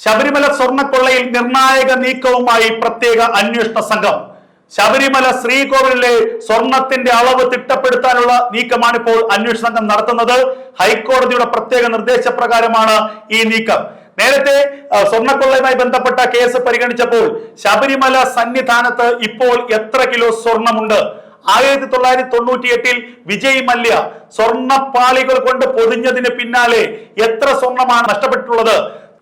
ശബരിമല സ്വർണ്ണക്കൊള്ളയിൽ നിർണായക നീക്കവുമായി പ്രത്യേക അന്വേഷണ സംഘം. ശബരിമല ശ്രീകോവിലിലെ സ്വർണത്തിന്റെ അളവ് തിട്ടപ്പെടുത്താനുള്ള നീക്കമാണ് ഇപ്പോൾ അന്വേഷണ സംഘം നടത്തുന്നത്. ഹൈക്കോടതിയുടെ പ്രത്യേക നിർദ്ദേശപ്രകാരമാണ് ഈ നീക്കം. നേരത്തെ സ്വർണ്ണക്കൊള്ളയുമായി ബന്ധപ്പെട്ട കേസ് പരിഗണിച്ചപ്പോൾ ശബരിമല സന്നിധാനത്ത് ഇപ്പോൾ എത്ര കിലോ സ്വർണമുണ്ട്? 1998 വിജയ് മല്യ സ്വർണ്ണപ്പാളികൾ കൊണ്ട് പൊതിഞ്ഞതിന് പിന്നാലെ എത്ര സ്വർണമാണ് നഷ്ടപ്പെട്ടിട്ടുള്ളത്?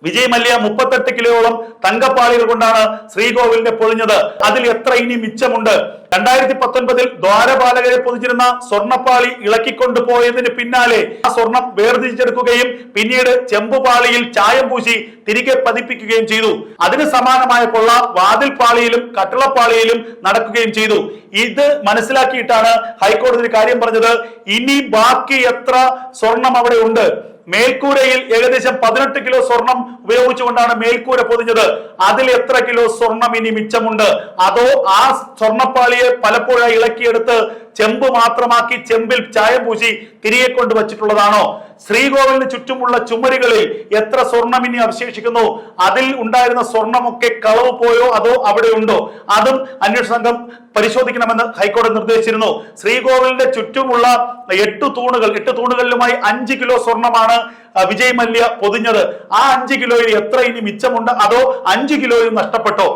വിജയ് മല്യ 38 കിലോയോളം തങ്കപ്പാളികൾ കൊണ്ടാണ് ശ്രീകോവിലിനെ പൊതിഞ്ഞത്. അതിൽ എത്ര ഇനി മിച്ചമുണ്ട്? 2019 ദ്വാരപാലകരെ പൊതിഞ്ഞിരുന്ന സ്വർണ്ണപ്പാളി ഇളക്കിക്കൊണ്ടു പോയതിന് പിന്നാലെ ആ സ്വർണം വേർതിരിച്ചെടുക്കുകയും പിന്നീട് ചെമ്പുപാളിയിൽ ചായം പൂശി തിരികെ പതിപ്പിക്കുകയും ചെയ്തു. അതിന് സമാനമായ കൊള്ള വാതിൽപ്പാളിയിലും കട്ടിളപ്പാളിയിലും നടക്കുകയും ചെയ്തു. ഇത് മനസ്സിലാക്കിയിട്ടാണ് ഹൈക്കോടതി കാര്യം പറഞ്ഞത്. ഇനി ബാക്കി എത്ര സ്വർണം അവിടെ ഉണ്ട്? മേൽക്കൂരയിൽ ഏകദേശം 18 കിലോ സ്വർണം ഉപയോഗിച്ചുകൊണ്ടാണ് മേൽക്കൂര പൊതിഞ്ഞത്. അതിൽ എത്ര കിലോ സ്വർണം ഇനി മിച്ചമുണ്ട്? അതോ ആ സ്വർണ്ണപ്പാളിയെ പലപ്പോഴായി ഇളക്കിയെടുത്ത് ചെമ്പ് മാത്രമാക്കി ചെമ്പിൽ ചായം പൂശി തിരികെ കൊണ്ട് വച്ചിട്ടുള്ളതാണോ? ശ്രീകോവിലിന് ചുറ്റുമുള്ള ചുമരുകളിൽ എത്ര സ്വർണം ഇനി അവശേഷിക്കുന്നു? അതിൽ ഉണ്ടായിരുന്ന സ്വർണമൊക്കെ കളവ് പോയോ അതോ അവിടെ ഉണ്ടോ? അതും അന്വേഷണ സംഘം പരിശോധിക്കണമെന്ന് ഹൈക്കോടതി നിർദ്ദേശിച്ചിരുന്നു. ശ്രീകോവിലിന്റെ ചുറ്റുമുള്ള 8 തൂണുകളിലുമായി 5 കിലോ സ്വർണമാണ് വിജയ് മല്യ പൊതിഞ്ഞത്. ആ 5 കിലോയിൽ എത്ര ഇനി മിച്ചമുണ്ട്? അതോ 5 കിലോയും നഷ്ടപ്പെട്ടോ?